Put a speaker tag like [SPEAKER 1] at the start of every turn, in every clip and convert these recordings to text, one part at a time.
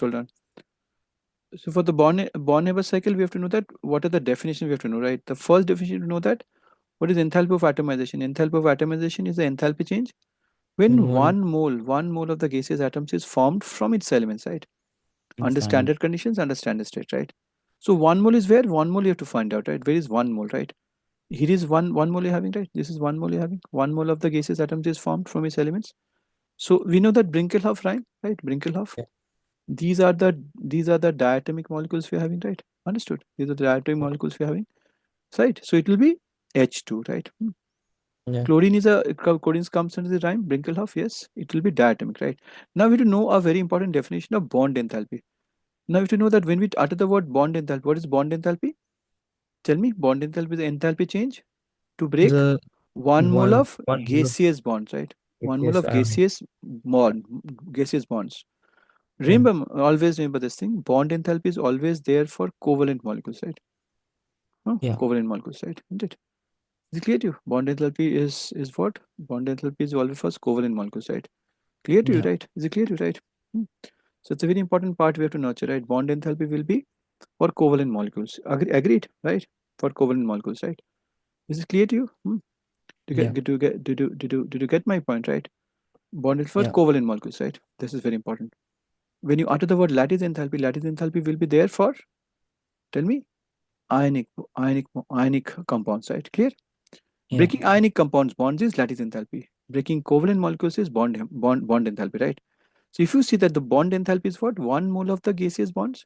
[SPEAKER 1] Hold on. So for the Born-Haber cycle, we have to know that what are the definitions we have to know, right? The first definition to know that what is enthalpy of atomization? Enthalpy of atomization is the enthalpy change when
[SPEAKER 2] One
[SPEAKER 1] one mole of the gaseous atoms is formed from its elements, right? Under
[SPEAKER 2] standard.
[SPEAKER 1] standard conditions, under standard state, right? So 1 mole is where? 1 mole you have to find out, right? Where is 1 mole, right? Here is one mole you're having, right? This is 1 mole you're having. 1 mole of the gaseous atoms is formed from its elements. So we know that Brinkelhoff rhyme, right? Brinkelhoff.
[SPEAKER 2] Yeah.
[SPEAKER 1] These are the diatomic molecules we're having, right? Understood. These are the diatomic molecules we're having, right? So it will be H2, right?
[SPEAKER 2] Yeah.
[SPEAKER 1] Chlorine is chlorine comes under the rhyme Brinkelhoff. Yes, it will be diatomic, right? Now we have to know a very important definition of bond enthalpy. Now we have to know that when we utter the word bond enthalpy, what is bond enthalpy? Tell me, bond enthalpy is the enthalpy change to break
[SPEAKER 2] The
[SPEAKER 1] 1 mole of
[SPEAKER 2] one mole of
[SPEAKER 1] gaseous bonds, right? 1 mole
[SPEAKER 2] yes,
[SPEAKER 1] of gaseous bonds.
[SPEAKER 2] yeah,
[SPEAKER 1] Remember, always remember this thing. Bond enthalpy is always there for covalent molecules, right? Huh?
[SPEAKER 2] yeah,
[SPEAKER 1] Covalent molecules, right? Isn't it? Is it clear to you? Bond enthalpy is what? Bond enthalpy is always for covalent molecules, right? Clear to you,
[SPEAKER 2] yeah,
[SPEAKER 1] right? Is it clear to you, right? Hmm. So it's a very important part we have to nurture, right? Bond enthalpy will be for covalent molecules. Agreed, right? For covalent molecules, right? Is it clear to you?
[SPEAKER 2] yeah,
[SPEAKER 1] Did you get my point, right? Bonded for
[SPEAKER 2] yeah,
[SPEAKER 1] covalent molecules, right? This is very important. When you utter the word lattice enthalpy will be there for, tell me, ionic, ionic compounds, right? Clear?
[SPEAKER 2] yeah,
[SPEAKER 1] Breaking ionic compounds bonds is lattice enthalpy. Breaking covalent molecules is bond enthalpy, right? So if you see that the bond enthalpy is what? 1 mole of the gaseous bonds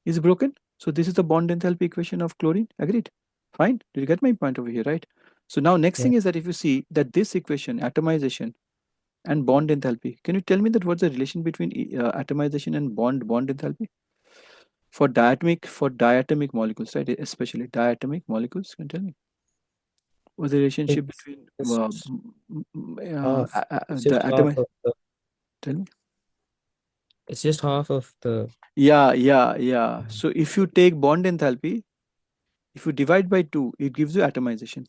[SPEAKER 1] is broken. So this is the bond enthalpy equation of chlorine. Agreed? Fine. Did you get my point over here, right? So now next
[SPEAKER 2] yeah.
[SPEAKER 1] thing is that if you see that this equation, atomization and bond enthalpy, can you tell me that what's the relation between atomization and bond enthalpy for diatomic molecules, right? Especially diatomic molecules. Can you tell me what's the relationship
[SPEAKER 2] It's
[SPEAKER 1] between
[SPEAKER 2] just half. It's
[SPEAKER 1] the
[SPEAKER 2] just half
[SPEAKER 1] atomic?
[SPEAKER 2] of the.
[SPEAKER 1] Tell me.
[SPEAKER 2] It's just half of the.
[SPEAKER 1] Yeah. So if you take bond enthalpy, if you divide by 2, it gives you atomization.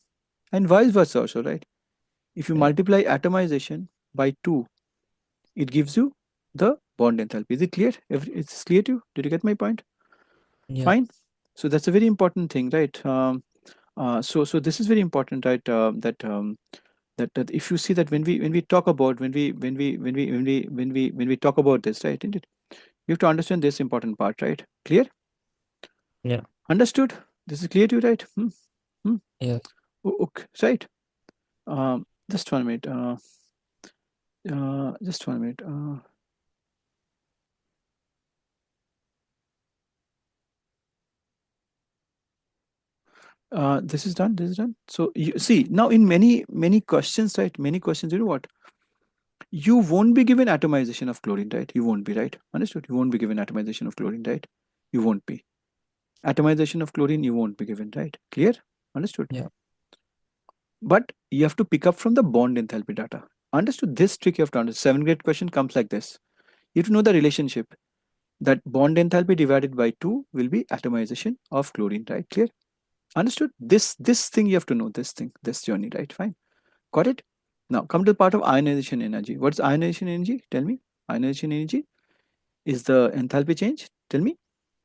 [SPEAKER 1] And vice versa also, right? If you
[SPEAKER 2] Yeah,
[SPEAKER 1] multiply atomization by 2, it gives you the bond enthalpy. Is it clear? It's clear to you? Did you get my point?
[SPEAKER 2] yeah,
[SPEAKER 1] Fine. So that's a very important thing, right? So this is very important, right? That if you see that when we talk about when we talk about this, right? Isn't it? You have to understand this important part, right? Clear?
[SPEAKER 2] yeah,
[SPEAKER 1] Understood? This is clear to you, right? Hmm?
[SPEAKER 2] yeah.
[SPEAKER 1] Okay, right. Just 1 minute. Just 1 minute. This is done. This is done. So you see now in many questions, right? Many questions. You know what? You won't be given atomization of chlorine, right? You won't be, right? Understood? You won't be given atomization of chlorine, right? You won't be. Atomization of chlorine, you won't be given, right? Clear? Understood?
[SPEAKER 2] Yeah.
[SPEAKER 1] But you have to pick up from the bond enthalpy data. Understood? This trick you have to understand. 7th grade question comes like this. You have to know the relationship that bond enthalpy divided by 2 will be atomization of chlorine, right? Clear? Understood? This thing you have to know, this journey, right? Fine. Got it? Now come to the part of ionization energy. What's ionization energy? Tell me. Ionization energy is the enthalpy change. Tell me.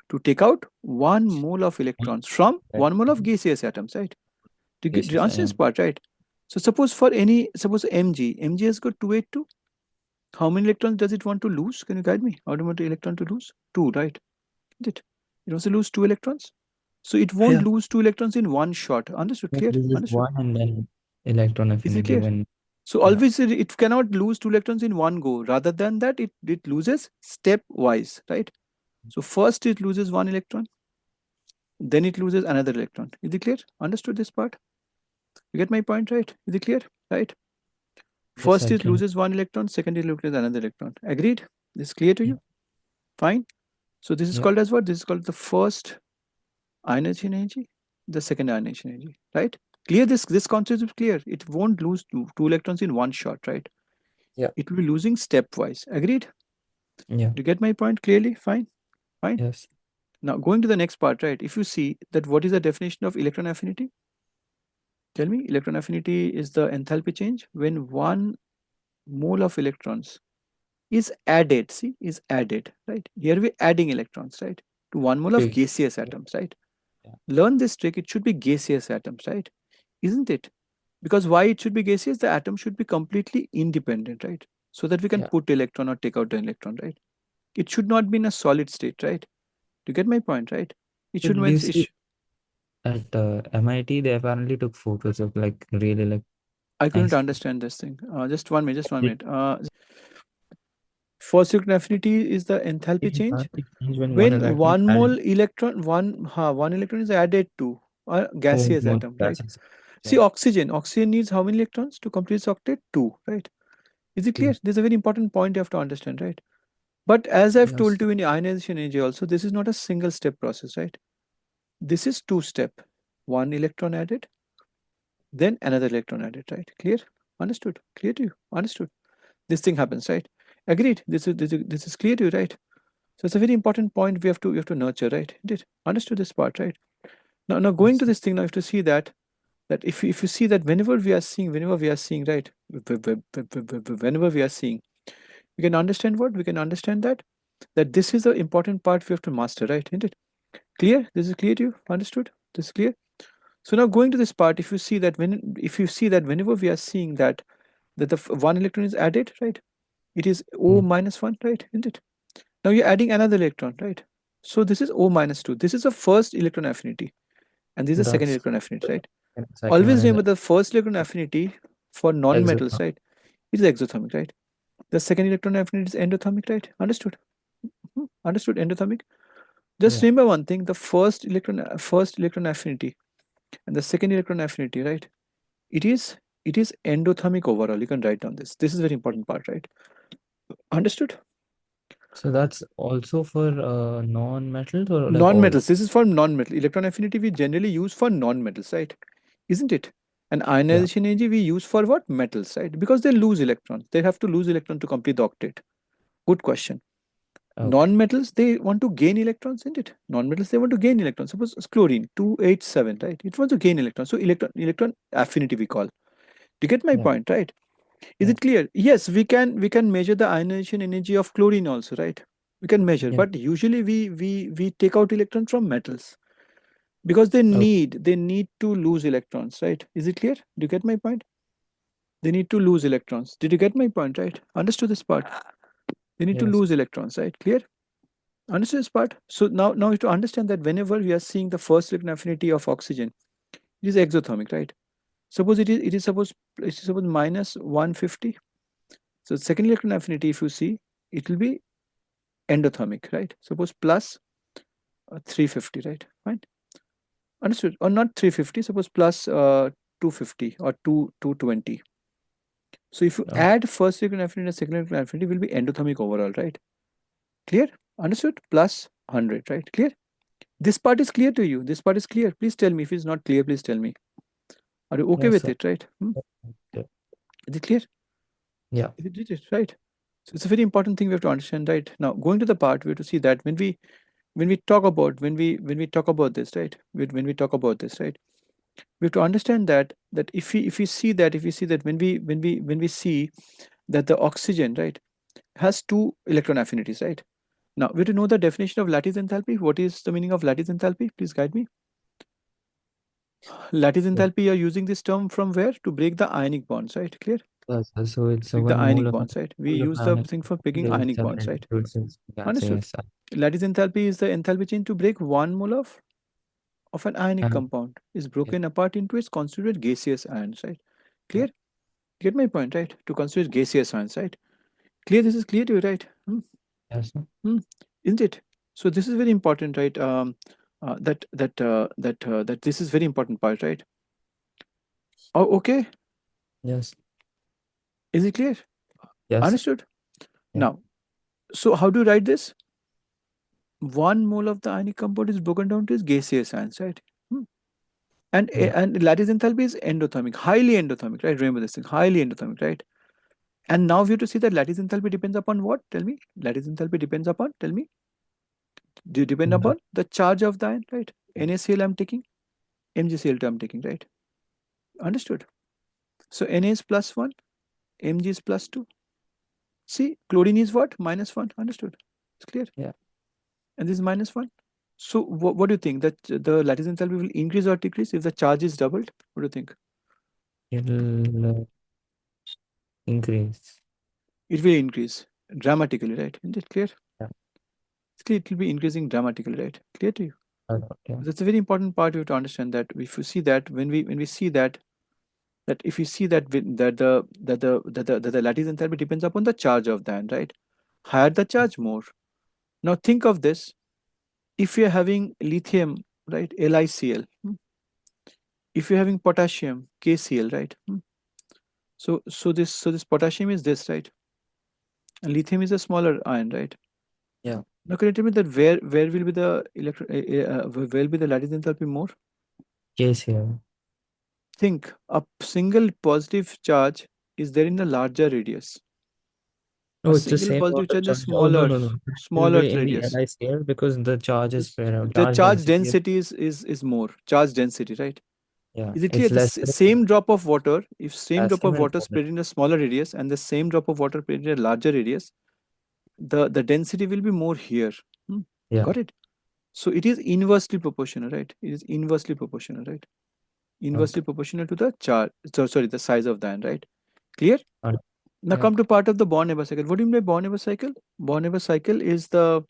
[SPEAKER 1] To take out 1 mole of electrons from
[SPEAKER 2] That
[SPEAKER 1] 1 mole of gaseous atoms, right? Do
[SPEAKER 2] yes,
[SPEAKER 1] you
[SPEAKER 2] yes, I
[SPEAKER 1] understand this
[SPEAKER 2] am.
[SPEAKER 1] part, right? So suppose Mg has got 282. How many electrons does it want to lose? Can you guide me? How do you want the electron to lose? 2, right? Isn't it? It wants to lose 2 electrons. So it won't
[SPEAKER 2] Yeah.
[SPEAKER 1] lose 2 electrons in one shot. Understood?
[SPEAKER 2] But
[SPEAKER 1] Clear?
[SPEAKER 2] this is
[SPEAKER 1] Understood?
[SPEAKER 2] one and then electron
[SPEAKER 1] Is it
[SPEAKER 2] affinity
[SPEAKER 1] clear?
[SPEAKER 2] when.
[SPEAKER 1] So
[SPEAKER 2] Yeah,
[SPEAKER 1] always it cannot lose 2 electrons in one go. Rather than that, it loses stepwise, right? So first it loses 1 electron, then it loses another electron. Is it clear? Understood this part? You get my point, right? Is it clear? Right?
[SPEAKER 2] yes,
[SPEAKER 1] First
[SPEAKER 2] I
[SPEAKER 1] it
[SPEAKER 2] can.
[SPEAKER 1] loses 1 electron, second it loses another electron. Agreed? This is clear to
[SPEAKER 2] Yeah,
[SPEAKER 1] you? Fine. So this is
[SPEAKER 2] yeah,
[SPEAKER 1] called as what? This is called the first ionization energy, the second ionization energy, right? Clear this concept is clear. It won't lose two electrons in one shot, right?
[SPEAKER 2] yeah,
[SPEAKER 1] It will be losing stepwise. Agreed?
[SPEAKER 2] yeah,
[SPEAKER 1] Do you get my point clearly? Fine. Fine.
[SPEAKER 2] yes,
[SPEAKER 1] Now going to the next part, right? If you see that what is the definition of electron affinity? Tell me, electron affinity is the enthalpy change when 1 mole of electrons is added. See, is added, right? Here we're adding electrons, right, to 1 mole of
[SPEAKER 2] Big.
[SPEAKER 1] gaseous atoms, right?
[SPEAKER 2] Yeah.
[SPEAKER 1] Learn this trick. It should be gaseous atoms, right? Isn't it? Because why it should be gaseous? The atom should be completely independent, right? So that we can
[SPEAKER 2] Yeah.
[SPEAKER 1] put electron or take out the electron, right? It should not be in a solid state, right? Do you get my point, right? It
[SPEAKER 2] So
[SPEAKER 1] should
[SPEAKER 2] did you
[SPEAKER 1] mean
[SPEAKER 2] see at MIT they apparently took photos of like really like
[SPEAKER 1] I couldn't
[SPEAKER 2] nice.
[SPEAKER 1] understand this thing. Just 1 minute, just one
[SPEAKER 2] Did
[SPEAKER 1] minute. First electron affinity is the enthalpy
[SPEAKER 2] the
[SPEAKER 1] change
[SPEAKER 2] enthalpy change when one
[SPEAKER 1] when
[SPEAKER 2] electron is
[SPEAKER 1] one
[SPEAKER 2] added?
[SPEAKER 1] mole electron, one electron is added to a
[SPEAKER 2] Oh,
[SPEAKER 1] gaseous
[SPEAKER 2] no,
[SPEAKER 1] atom, right?
[SPEAKER 2] that's it.
[SPEAKER 1] See,
[SPEAKER 2] Yeah.
[SPEAKER 1] oxygen needs how many electrons to complete its octet? Two, right? Is it clear?
[SPEAKER 2] Two.
[SPEAKER 1] This is a very important point you have to understand, right? But as I've
[SPEAKER 2] Yes.
[SPEAKER 1] told you in the ionization energy also, this is not a single step process, right? This is two step. One electron added, then another electron added, right? Clear? Understood? Clear to you? Understood? This thing happens, right? Agreed. This is clear to you, right? So it's a very important point we have to nurture, right? Did understood this part, right? Now going
[SPEAKER 2] Yes.
[SPEAKER 1] to this thing, now you have to see that if you see that whenever we are seeing, right, whenever we are seeing, we can understand what we can understand that this is the important part we have to master, right? Isn't it clear? This is clear to you? Understood? This is clear. So now going to this part, if you see that whenever we are seeing that the one electron is added, right, it is O
[SPEAKER 2] Mm.
[SPEAKER 1] minus one, right? Isn't it? Now you're adding another electron, right? So this is O minus 2. This is the first electron affinity, and this is the second
[SPEAKER 2] That's
[SPEAKER 1] electron affinity, right?
[SPEAKER 2] and second one
[SPEAKER 1] Always
[SPEAKER 2] is
[SPEAKER 1] remember the first electron affinity for non-metals,
[SPEAKER 2] exotherm.
[SPEAKER 1] right? It is exothermic, right? The second electron affinity is endothermic, right? Understood? Understood? Endothermic. Just
[SPEAKER 2] Yeah.
[SPEAKER 1] remember one thing: the first electron affinity and the second electron affinity, right? It is it is endothermic overall. You can write down this. This is very important part, right? Understood?
[SPEAKER 2] So that's also for non-metals or like all?
[SPEAKER 1] Non-metals. This is for non-metal. Electron affinity we generally use for non-metals, right? Isn't it? And
[SPEAKER 2] Yeah.
[SPEAKER 1] ionization energy we use for what? Metals, right? Because they lose electrons. They have to lose electron to complete the octet. Good question.
[SPEAKER 2] Okay.
[SPEAKER 1] Non-metals, they want to gain electrons, isn't it? Non-metals, they want to gain electrons. Suppose it's chlorine, 287, right? It wants to gain electrons. So electron affinity we call. Do you get my
[SPEAKER 2] Yeah.
[SPEAKER 1] point, right? Is
[SPEAKER 2] Yeah.
[SPEAKER 1] it clear? Yes, we can measure the ionization energy of chlorine also, right? We can measure,
[SPEAKER 2] Yeah.
[SPEAKER 1] but usually we take out electrons from metals because they
[SPEAKER 2] Okay.
[SPEAKER 1] need they need to lose electrons, right? Is it clear? Do you get my point? They need to lose electrons. Did you get my point, right? Understood this part? They need to
[SPEAKER 2] Yes.
[SPEAKER 1] lose electrons, right? Clear? Understood this part? So now you have to understand that whenever we are seeing the first electron affinity of oxygen, it is exothermic, right? Suppose it is suppose minus 150. So second electron affinity, if you see, it will be endothermic, right? Suppose plus 350, right? Fine. Understood. Or not 350, suppose plus 250 or 220. So if you
[SPEAKER 2] Okay.
[SPEAKER 1] add first electron affinity and second electron affinity, will be endothermic overall, right? Clear? Understood? Plus 100, right? Clear? This part is clear to you. This part is clear. Please tell me. If it's not clear, please tell me. Are you okay
[SPEAKER 2] Yes,
[SPEAKER 1] with
[SPEAKER 2] sir.
[SPEAKER 1] it, right?
[SPEAKER 2] Yeah.
[SPEAKER 1] Is it clear?
[SPEAKER 2] Yeah.
[SPEAKER 1] Is it right? So it's a very important thing we have to understand, right? Now, going to the part, we have to see that when we talk about this, right? When we talk about this, right? We have to understand that if we see that when we see that the oxygen, right, has two electron affinities, right? Now we have to know the definition of lattice enthalpy. What is the meaning of lattice enthalpy? Please guide me. Lattice
[SPEAKER 2] Yeah.
[SPEAKER 1] enthalpy, you're using this term from where? To break the ionic bonds, right? Clear?
[SPEAKER 2] Yes, sir. So it's a
[SPEAKER 1] Break the
[SPEAKER 2] one
[SPEAKER 1] ionic
[SPEAKER 2] mole of
[SPEAKER 1] bonds, right? We
[SPEAKER 2] mole of
[SPEAKER 1] use the
[SPEAKER 2] ionic
[SPEAKER 1] thing for
[SPEAKER 2] compound
[SPEAKER 1] breaking
[SPEAKER 2] is
[SPEAKER 1] ionic bonds, right?
[SPEAKER 2] 700 joules gas.
[SPEAKER 1] Understood.
[SPEAKER 2] Yes, sir.
[SPEAKER 1] Lattice enthalpy is the enthalpy change to break one mole of an ionic
[SPEAKER 2] And
[SPEAKER 1] compound is
[SPEAKER 2] yeah.
[SPEAKER 1] broken apart into its constituted gaseous ions, right?
[SPEAKER 2] Yeah.
[SPEAKER 1] Clear? Get my point, right? To constitute gaseous ions, right? Clear? This is clear to you, right?
[SPEAKER 2] Yes, sir.
[SPEAKER 1] Hmm. Isn't it? So this is very important, right? That this is very important part, right? Oh, okay.
[SPEAKER 2] Yes.
[SPEAKER 1] Is it clear?
[SPEAKER 2] Yes, sir.
[SPEAKER 1] Understood?
[SPEAKER 2] Yeah.
[SPEAKER 1] Now, so how do you write this? One mole of the ionic compound is broken down to its gaseous ions, right? Hmm. And
[SPEAKER 2] Yeah.
[SPEAKER 1] and lattice enthalpy is endothermic, highly endothermic, right? Remember this thing, highly endothermic, right? And now we have to see that lattice enthalpy depends upon what? Tell me. Lattice enthalpy depends upon. Tell me. Do depend
[SPEAKER 2] That,
[SPEAKER 1] upon the charge of the ion, right? NaCl I'm taking, MgCl2 I'm taking, right? Understood. So Na is plus one, Mg is plus two. See, chlorine is what? -1. Understood? It's clear.
[SPEAKER 2] Yeah.
[SPEAKER 1] And this is -1. So what do you think? That the lattice enthalpy will increase or decrease if the charge is doubled? What do you think?
[SPEAKER 2] It'll increase.
[SPEAKER 1] It will increase dramatically, right? Isn't it clear?
[SPEAKER 2] Yeah.
[SPEAKER 1] It's clear it will be increasing dramatically, right? Clear to you?
[SPEAKER 2] Yeah.
[SPEAKER 1] That's a very important part you have to understand, that if you see that when we see that, that if you see that that the lattice enthalpy depends upon the charge of the ion, right? Higher the charge, more. Now think of this. If you're having lithium, right, LiCl, if you're having potassium, KCl, right? So this potassium is this, right? And lithium is a smaller ion, right?
[SPEAKER 2] Yeah.
[SPEAKER 1] Now can you tell me that where will be the where will be the lattice enthalpy more?
[SPEAKER 2] Case here.
[SPEAKER 1] Think a single positive charge is there in a larger radius. A
[SPEAKER 2] No, it's the
[SPEAKER 1] single
[SPEAKER 2] same
[SPEAKER 1] positive
[SPEAKER 2] water
[SPEAKER 1] charge in a
[SPEAKER 2] charge. Oh, no,
[SPEAKER 1] smaller
[SPEAKER 2] no, no. It will
[SPEAKER 1] smaller
[SPEAKER 2] be in the
[SPEAKER 1] radius.
[SPEAKER 2] LI scale because the charge is
[SPEAKER 1] This,
[SPEAKER 2] spread out.
[SPEAKER 1] the
[SPEAKER 2] Charge
[SPEAKER 1] charge
[SPEAKER 2] density is,
[SPEAKER 1] density is more charge density, right?
[SPEAKER 2] yeah,
[SPEAKER 1] Is it clear?
[SPEAKER 2] it's
[SPEAKER 1] The
[SPEAKER 2] less than
[SPEAKER 1] same drop of water, if same drop
[SPEAKER 2] potassium
[SPEAKER 1] of
[SPEAKER 2] and
[SPEAKER 1] water
[SPEAKER 2] water.
[SPEAKER 1] spread in a smaller radius and the same drop of water spread in a larger radius, the density will be more here. Hmm.
[SPEAKER 2] Yeah.
[SPEAKER 1] Got it? So it is inversely proportional, right? It is inversely proportional, right? Inversely
[SPEAKER 2] Okay.
[SPEAKER 1] proportional to the charge. So sorry, the size of the ion, right? Clear?
[SPEAKER 2] Uh,
[SPEAKER 1] Now
[SPEAKER 2] yeah.
[SPEAKER 1] come to part of the Born-Haber cycle. What do you mean by Born-Haber cycle? Born-Haber cycle is the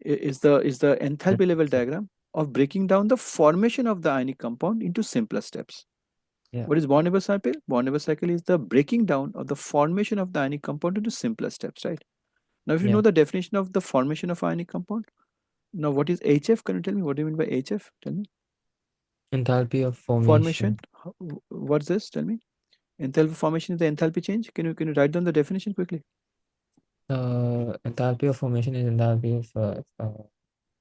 [SPEAKER 2] Mm.
[SPEAKER 1] enthalpy level
[SPEAKER 2] So,
[SPEAKER 1] diagram of breaking down the formation of the ionic compound into simpler steps.
[SPEAKER 2] yeah.
[SPEAKER 1] What is Born-Haber cycle? Born-Haber cycle is the breaking down of the formation of the ionic compound into simpler steps, right? Now, if you
[SPEAKER 2] Yeah.
[SPEAKER 1] know the definition of the formation of ionic compound, now what is HF? Can you tell me what do you mean by HF? Tell me.
[SPEAKER 2] Enthalpy of
[SPEAKER 1] Formation.
[SPEAKER 2] formation.
[SPEAKER 1] What's this? Tell me. Enthalpy formation is the enthalpy change. Can you write down the definition quickly?
[SPEAKER 2] Enthalpy of formation is enthalpy of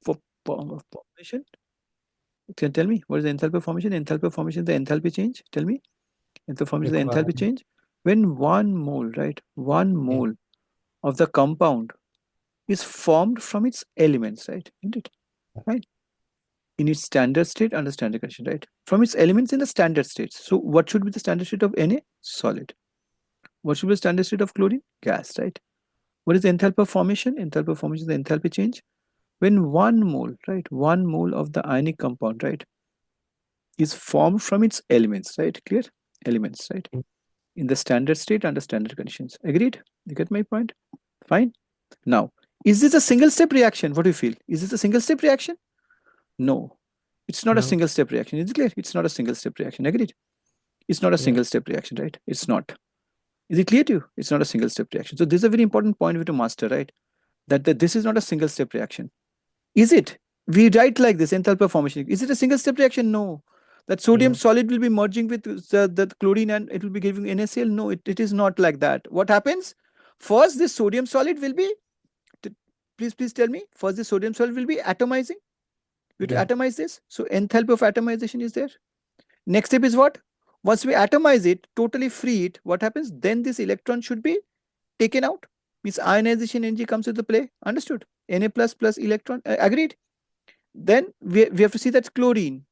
[SPEAKER 1] For formation. Can you tell me what is the enthalpy of formation? Enthalpy of formation is the enthalpy change. Tell me. Enthalpy formation is the enthalpy
[SPEAKER 2] required.
[SPEAKER 1] change. When one mole, right? One
[SPEAKER 2] Yeah.
[SPEAKER 1] mole of the compound is formed from its elements, right? Isn't it? Right? In its standard state under standard condition, right? From its elements in the standard states. So what should be the standard state of Na? Solid. What should be the standard state of chlorine? Gas, right? What is the enthalpy of formation? Enthalpy of formation is the enthalpy change. When one mole, right? One mole of the ionic compound, right? Is formed from its elements, right? Clear? Elements, right?
[SPEAKER 2] Mm.
[SPEAKER 1] In the standard state under standard conditions. Agreed? You get my point? Fine. Now, is this a single step reaction? What do you feel? Is this a single step reaction? No, it's not a
[SPEAKER 2] No.
[SPEAKER 1] single step reaction. Is it clear? It's not a single step reaction. Agreed? It's not a
[SPEAKER 2] Yeah.
[SPEAKER 1] single step reaction, right? It's not. Is it clear to you? It's not a single step reaction. So this is a very important point we have to master, right? That this is not a single step reaction. Is it? We write like this, enthalpy formation. Is it a single step reaction? No. That sodium
[SPEAKER 2] No.
[SPEAKER 1] solid will be merging with the chlorine and it will be giving NaCl. No, it is not like that. What happens? First, this sodium solid will be, please tell me, first this sodium solid will be atomizing. We have
[SPEAKER 2] Yeah.
[SPEAKER 1] to atomize this. So enthalpy of atomization is there. Next step is what? Once we atomize it, totally free it, what happens? Then this electron should be taken out. Means ionization energy comes into play. Understood? Na plus electron. Agreed? Then we have to see that's chlorine.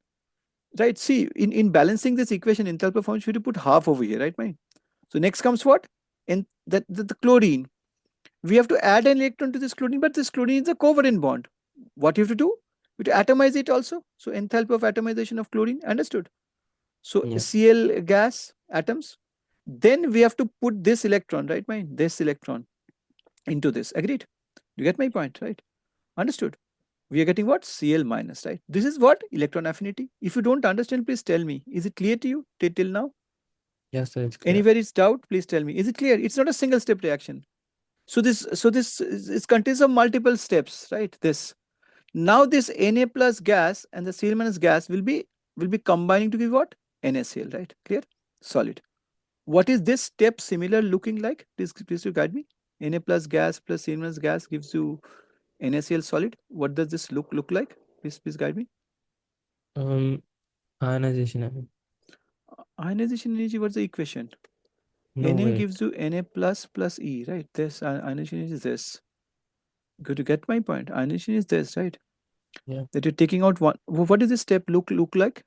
[SPEAKER 1] Right? See, in balancing this equation, enthalpy formation, we have to put half over here, right, mine? So next comes what? And the chlorine. We have to add an electron to this chlorine, but this chlorine is a covalent bond. What you have to do? We have to atomize it also. So enthalpy of atomization of chlorine. Understood? So
[SPEAKER 2] Yeah.
[SPEAKER 1] Cl gas atoms. Then we have to put this electron, right, mine? This electron into this. Agreed? You get my point, right? Understood? We are getting what? Cl minus, right? This is what? Electron affinity. If you don't understand, please tell me. Is it clear to you till now?
[SPEAKER 2] Yes, so it's clear.
[SPEAKER 1] Anywhere is doubt, please tell me. Is it clear? It's not a single step reaction. So this is contains of multiple steps, right? This. Now this Na plus gas and the Cl minus gas will be combining to give what? NaCl, right? Clear? Solid. What is this step similar looking like? Please you guide me. Na plus Cl minus gas gives you NaCl solid. What does this look like? Please guide me.
[SPEAKER 2] Um, ionization. I mean.
[SPEAKER 1] Ionization energy, what's the equation?
[SPEAKER 2] No,
[SPEAKER 1] Na
[SPEAKER 2] wait.
[SPEAKER 1] gives you Na plus E, right? This ionization energy is this. Good to get my point. Ionization is this, right?
[SPEAKER 2] Yeah.
[SPEAKER 1] That you're taking out one. What does this step look like?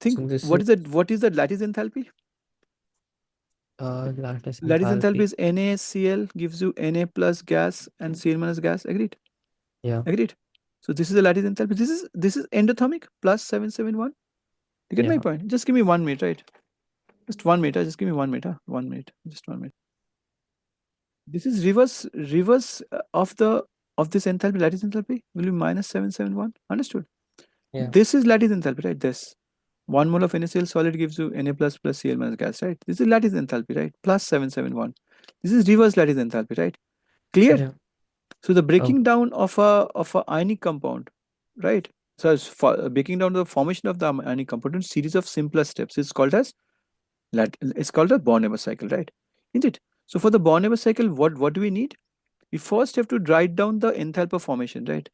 [SPEAKER 1] Think
[SPEAKER 2] So this
[SPEAKER 1] what
[SPEAKER 2] is
[SPEAKER 1] is that? What is the lattice enthalpy?
[SPEAKER 2] Lattice
[SPEAKER 1] Lattice enthalpy
[SPEAKER 2] enthalpy.
[SPEAKER 1] is NaCl gives you Na plus gas and Cl minus gas. Agreed?
[SPEAKER 2] Yeah.
[SPEAKER 1] Agreed. So this is the lattice enthalpy. This is endothermic plus 771. You get my
[SPEAKER 2] Yeah.
[SPEAKER 1] point? Just give me 1 minute, right? Just 1 minute. Just give me 1 minute. Huh? 1 minute. Just 1 minute. This is reverse of this enthalpy. Lattice enthalpy will be minus 771. Understood?
[SPEAKER 2] Yeah.
[SPEAKER 1] This is lattice enthalpy, right? This 1 mole of NaCl solid gives you Na plus plus Cl minus gas, right? This is lattice enthalpy, right? Plus 771. This is reverse lattice enthalpy, right? Clear?
[SPEAKER 2] Yeah.
[SPEAKER 1] So the breaking
[SPEAKER 2] Okay.
[SPEAKER 1] down of a ionic compound, right? So it's breaking down the formation of the ionic compound in series of simpler steps is called as it's called a Born-Haber cycle, right? Isn't it? So for the Born-Haber cycle, what do we need? We first have to write down the enthalpy of formation, right?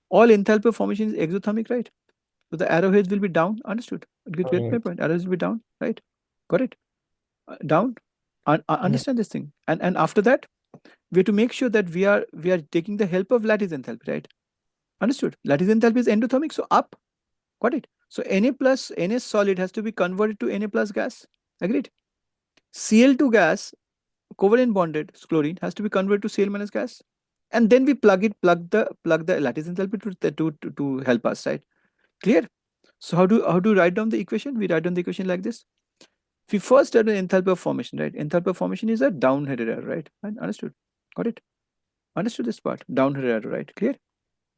[SPEAKER 1] All enthalpy of formation is exothermic, right? So the arrowheads will be down. Understood? Get my
[SPEAKER 2] Alright.
[SPEAKER 1] point? Arrows will be down, right? Got it? Down.
[SPEAKER 2] Yeah.
[SPEAKER 1] Understand this thing. And after that, we have to make sure that we are taking the help of lattice enthalpy, right? Understood? Lattice enthalpy is endothermic, so up. Got it? So Na plus Na solid has to be converted to Na plus gas. Agreed? Cl2 gas, covalent bonded chlorine, has to be converted to Cl minus gas. And then we plug the lattice enthalpy to help us, right? Clear? So how do write down the equation? We write down the equation like this. We first had an enthalpy of formation, right? Enthalpy of formation is a downheaded arrow, right? And understood? Got it? Understood this part? Downheaded arrow, right? Clear?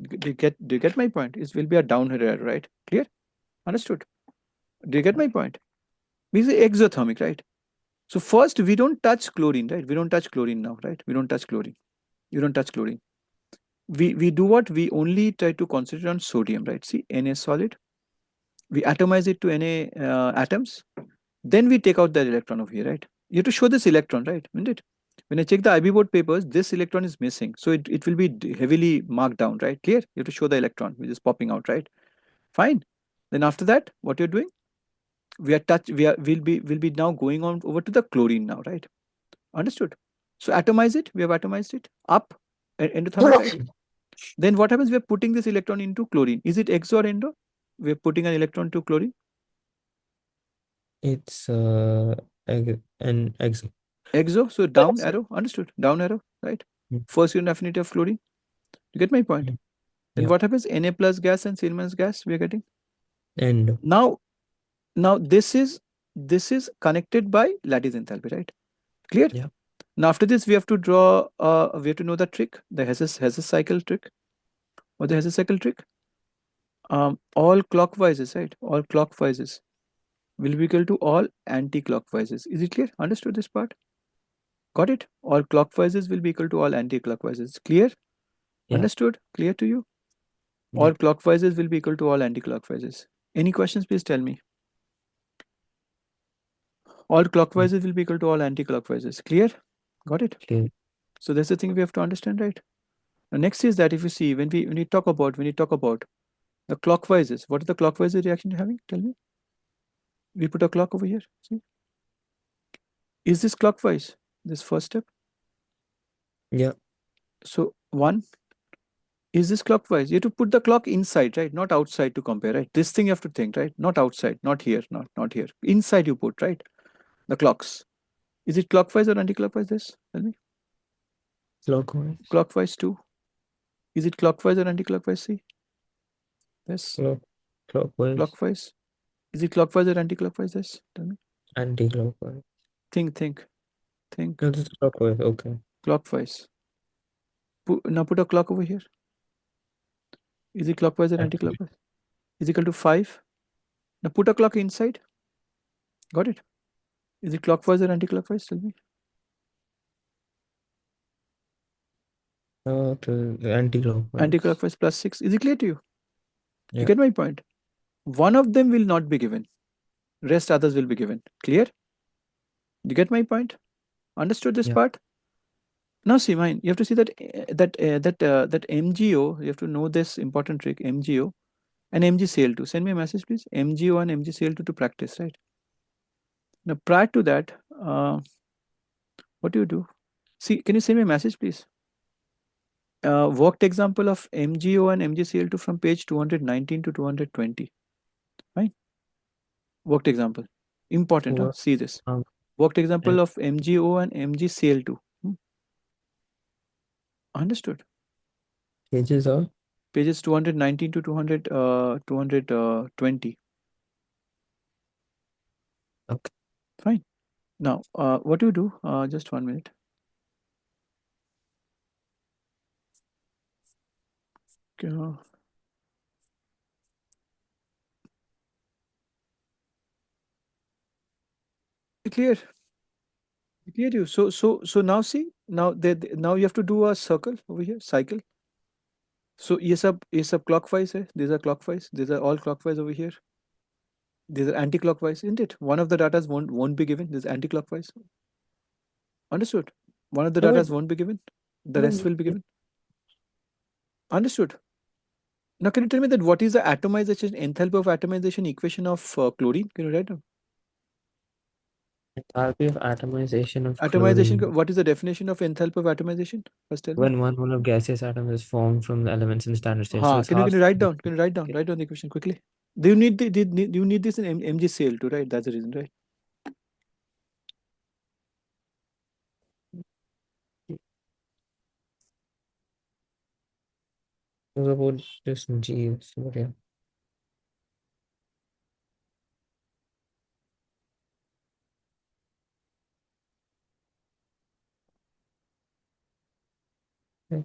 [SPEAKER 1] Do you get my point? It will be a downheaded arrow, right? Clear? Understood? Do you get my point? This is exothermic, right? So first we don't touch chlorine, right? We don't touch chlorine now, right? We don't touch chlorine. You don't touch chlorine. We do what? We only try to concentrate on sodium, right? See, Na solid. We atomize it to Na atoms. Then we take out that electron over here, right? You have to show this electron, right? Isn't it? When I check the IB board papers, this electron is missing. So it will be heavily marked down, right? Clear? You have to show the electron, which is popping out, right? Fine. Then after that, what you're doing? We'll be now going on over to the chlorine now, right? Understood? So atomize it. We have atomized it up endothermic, right? Then what happens? We are putting this electron into chlorine. Is it exo or endo? We are putting an electron to chlorine.
[SPEAKER 2] It's an exit.
[SPEAKER 1] Exo, so down arrow. Understood? Down arrow, right?
[SPEAKER 2] Mm,
[SPEAKER 1] First unit affinity of chlorine. You get my point?
[SPEAKER 2] mm.
[SPEAKER 1] Then
[SPEAKER 2] Yeah.
[SPEAKER 1] what happens? Na plus gas and Cl minus gas we are getting.
[SPEAKER 2] And
[SPEAKER 1] Now, now this is connected by lattice enthalpy, right? Clear?
[SPEAKER 2] yeah.
[SPEAKER 1] Now after this we have to draw. We have to know the trick, the Hesse cycle trick, or the Hesse cycle trick. All clockwises, right? All clockwises will be equal to all anti-clockwises. Is it clear? Understood this part? Got it? All clockwises will be equal to all anti-clockwises. Clear?
[SPEAKER 2] Yeah.
[SPEAKER 1] Understood? Clear to you?
[SPEAKER 2] Yeah.
[SPEAKER 1] All clockwises will be equal to all anti-clockwises. Any questions? Please tell me. All
[SPEAKER 2] Mm,
[SPEAKER 1] clockwises will be equal to all anti-clockwises. Clear? Got it?
[SPEAKER 2] clear.
[SPEAKER 1] So that's the thing we have to understand, right? The next is that if you see when we talk about the clockwises, what is the clockwise reaction you're having? Tell me. We put a clock over here. See, is this clockwise? This first step.
[SPEAKER 2] Yeah.
[SPEAKER 1] So one, is this clockwise? You have to put the clock inside, right? Not outside to compare, right? This thing you have to think, right? Not outside, not here, not here. Inside you put, right? The clocks. Is it clockwise or anti-clockwise? This, tell me.
[SPEAKER 2] Clockwise.
[SPEAKER 1] Clockwise too. Is it clockwise or anti-clockwise? See, yes.
[SPEAKER 2] Clock. Clockwise.
[SPEAKER 1] Clockwise. Is it clockwise or anti-clockwise? This, tell me.
[SPEAKER 2] Anti-clockwise.
[SPEAKER 1] Think.
[SPEAKER 2] No, this is clockwise. Okay.
[SPEAKER 1] Clockwise. Now put a clock over here. Is it clockwise or
[SPEAKER 2] Anti.
[SPEAKER 1] anti-clockwise? Is equal to 5. Now put a clock inside. Got it? Is it clockwise or anti-clockwise? Tell me.
[SPEAKER 2] Anti-clockwise.
[SPEAKER 1] Anti-clockwise plus 6. Is it clear to you? You
[SPEAKER 2] Yeah.
[SPEAKER 1] get my point? One of them will not be given. Rest others will be given. Clear? You get my point? Understood this
[SPEAKER 2] Yeah.
[SPEAKER 1] part? Now see mine. You have to see that MgO. You have to know this important trick. MgO and MgCl2. Send me a message, please. MgO and MgCl2 to practice, right? Now prior to that, what do you do? See, can you send me a message, please? Worked example of MgO and MgCl2 from page 219 to 220. Right? Worked example. Important, huh?
[SPEAKER 2] What?
[SPEAKER 1] See this. Worked
[SPEAKER 2] Yeah.
[SPEAKER 1] example of MgO and MgCl2. Understood.
[SPEAKER 2] Pages of.
[SPEAKER 1] Pages 219 to 220.
[SPEAKER 2] Okay.
[SPEAKER 1] Fine. Now, what do you do? Just 1 minute. Uh, clear. Clear you. So now see, now you have to do a circle over here, cycle. So ये सब clockwise है. These are clockwise. These are all clockwise over here. These are anti-clockwise, isn't it? One of the datas won't be given. This is anti-clockwise. Understood. One of the
[SPEAKER 2] No,
[SPEAKER 1] datas won't be given. The rest
[SPEAKER 2] no,
[SPEAKER 1] will be given. Understood. Now, can you tell me that what is the atomization enthalpy of atomization equation of chlorine? Can you write down?
[SPEAKER 2] enthalpy of atomization of
[SPEAKER 1] Atomization.
[SPEAKER 2] chlorine.
[SPEAKER 1] What is the definition of enthalpy of atomization? First, tell me.
[SPEAKER 2] When one mole of gaseous atom is formed from the elements in standard state. So
[SPEAKER 1] Ha.
[SPEAKER 2] it's
[SPEAKER 1] Can
[SPEAKER 2] half.
[SPEAKER 1] you write down? Can you write down? Write down the equation quickly. Do you need do you need this in MgCl too? Right. That's the reason, right?
[SPEAKER 2] Was about just G. So yeah. Yeah.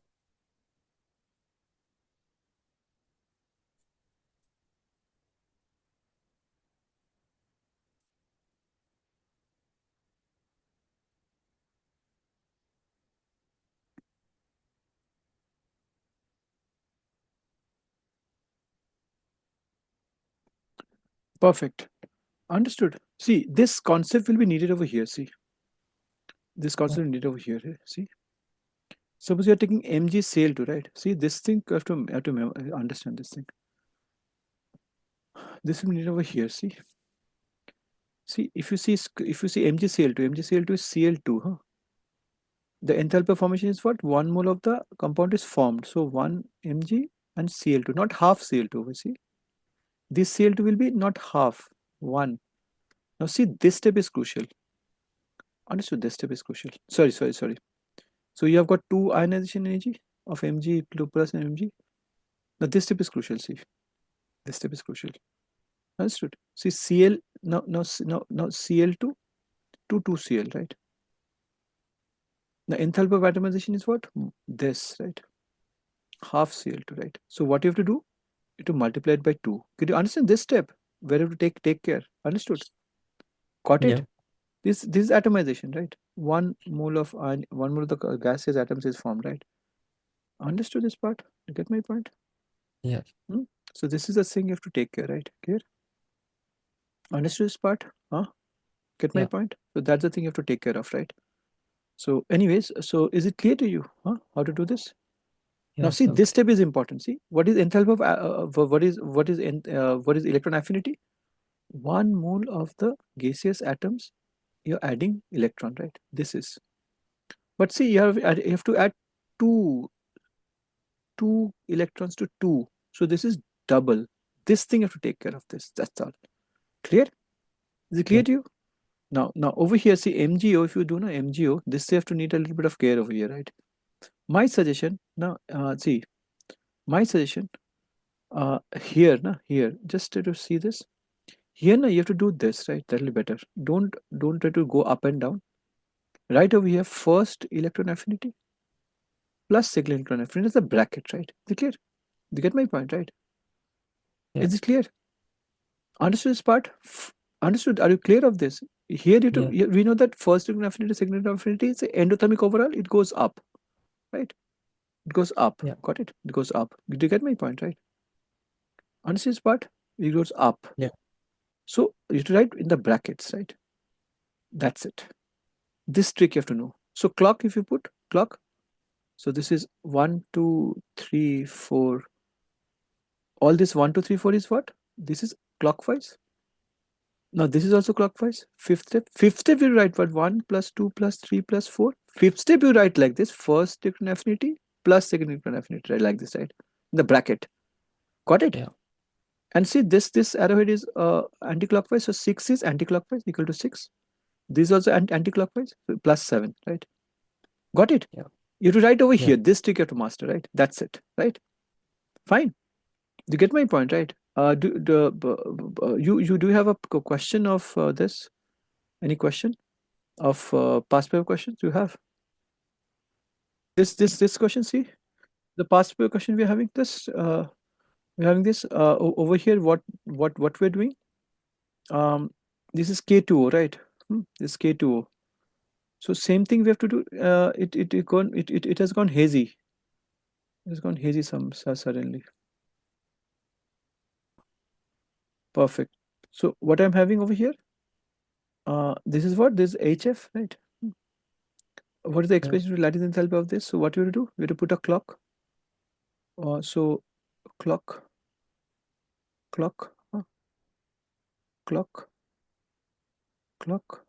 [SPEAKER 1] Perfect. Understood. See, this concept will be needed over here. See, this concept is needed over here. See, suppose you are taking MgCl2, right? See, this thing you have to understand this thing. This will be needed over here. See, if you see MgCl2, MgCl2 is Cl2, huh? The enthalpy of formation is what? 1 mole of the compound is formed. So 1 Mg and Cl2, not half Cl2. See, this Cl2 will be not half, 1. Now see, this step is crucial. Understood? This step is crucial. Sorry. So you have got two ionization energy of Mg plus and Mg. Now this step is crucial. See, this step is crucial. Understood? See, Cl now Cl2 to 2Cl, right? The enthalpy of atomization is what? This, right? Half Cl2, right? So what you have to do? You have to multiply it by 2. Could you understand this step? Where you have to take care. Understood? Got it?
[SPEAKER 2] Yeah.
[SPEAKER 1] This is atomization, right? 1 mole of the gaseous atoms is formed, right? Understood this part? You get my point?
[SPEAKER 2] Yeah.
[SPEAKER 1] Hmm? So this is a thing you have to take care, right? Clear? Understood this part? Huh? Get my
[SPEAKER 2] Yeah.
[SPEAKER 1] point? So that's the thing you have to take care of, right? So anyways, so is it clear to you, huh? How to do this? Now
[SPEAKER 2] Yes.
[SPEAKER 1] see, this
[SPEAKER 2] Okay.
[SPEAKER 1] step is important. See, what is enthalpy of what is electron affinity? 1 mole of the gaseous atoms you're adding electron, right? This is. But see, you have to add two two electrons to two. So this is double. This thing you have to take care of this. That's all. Clear? Is it clear
[SPEAKER 2] Yeah.
[SPEAKER 1] to you? Now over here, see MgO. If you do know MgO, this you have to need a little bit of care over here, right? My suggestion now, see, my suggestion here, now here, just try to see this. Here now you have to do this, right? That'll be better. Don't try to go up and down. Right over here, first electron affinity plus second electron affinity is a bracket, right? Is it clear? You get my point, right?
[SPEAKER 2] Yeah.
[SPEAKER 1] Is it clear? Understood this part? Understood. Are you clear of this? Here
[SPEAKER 2] Yeah.
[SPEAKER 1] we know that first electron affinity, second electron affinity is endothermic overall. It goes up, right? It goes up.
[SPEAKER 2] Yeah.
[SPEAKER 1] Got it? It goes up. Do you get my point, right? Understood this part? It goes up.
[SPEAKER 2] Yeah.
[SPEAKER 1] So you have to write in the brackets, right? That's it. This trick you have to know. So clock, if you put clock, so this is 1, 2, 3, 4. All this 1, 2, 3, 4 is what? This is clockwise. Now this is also clockwise. Fifth step. Fifth step you write what? 1 plus 2 plus 3 plus 4. Fifth step you write like this. First electron affinity plus second electron affinity, right? Like this, right? In the bracket. Got it?
[SPEAKER 2] Yeah.
[SPEAKER 1] And see this arrowhead is anti-clockwise. So 6 is anti-clockwise equal to 6. This is also anti-clockwise, so plus 7, right? Got it?
[SPEAKER 2] Yeah.
[SPEAKER 1] You have to write over
[SPEAKER 2] Yeah.
[SPEAKER 1] here. This trick you have to master, right? That's it, right? Fine. You get my point, right? You do have a question of this? Any question of past paper questions you have? This question. See the past paper question we're having this. We're having this over here. What we're doing? Um, this is K2O, right? This is K2O. So same thing we have to do. It has gone hazy. It has gone hazy suddenly. Perfect. So what I'm having over here, this is what? This is HF, right? What is the
[SPEAKER 2] Yeah.
[SPEAKER 1] expression for lattice enthalpy of this? So what you have to do? We have to put a clock. So clock, clock, clock, clock,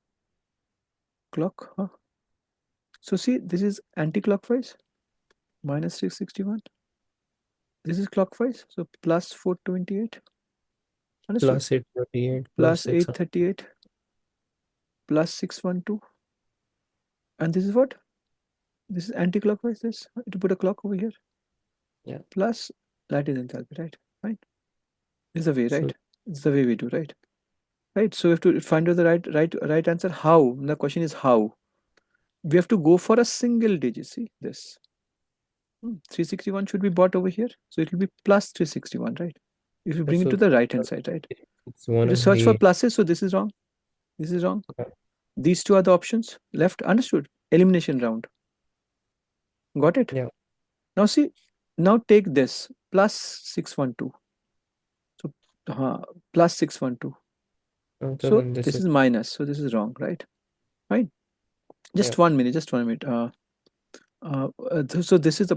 [SPEAKER 1] clock. So see, this is anti-clockwise, minus 661. This is clockwise, so plus 428. Understood?
[SPEAKER 2] Plus 838 plus
[SPEAKER 1] Plus
[SPEAKER 2] 600.
[SPEAKER 1] 838, plus 612. And this is what? This is anti-clockwise. This to put a clock over here.
[SPEAKER 2] Yeah.
[SPEAKER 1] Plus lattice enthalpy, right? Right. This is the way,
[SPEAKER 2] So
[SPEAKER 1] right? This is the way we do, right? Right. So we have to find out the right answer. How? The question is how. We have to go for a single digit. See this. 361 should be bought over here. So it will be plus 361, right? If you bring it
[SPEAKER 2] so
[SPEAKER 1] to the right hand side, right?
[SPEAKER 2] it's one
[SPEAKER 1] You search for
[SPEAKER 2] only.
[SPEAKER 1] pluses. So this is wrong. This is wrong.
[SPEAKER 2] Yeah.
[SPEAKER 1] These two are the options left. Understood? Elimination round. Got it?
[SPEAKER 2] Yeah.
[SPEAKER 1] Now see. Now take this plus 612. So plus 612.
[SPEAKER 2] So
[SPEAKER 1] So
[SPEAKER 2] then this
[SPEAKER 1] this
[SPEAKER 2] is.
[SPEAKER 1] is minus. So this is wrong, right? Fine.
[SPEAKER 2] Yeah.
[SPEAKER 1] Just 1 minute. Just 1 minute. So this is the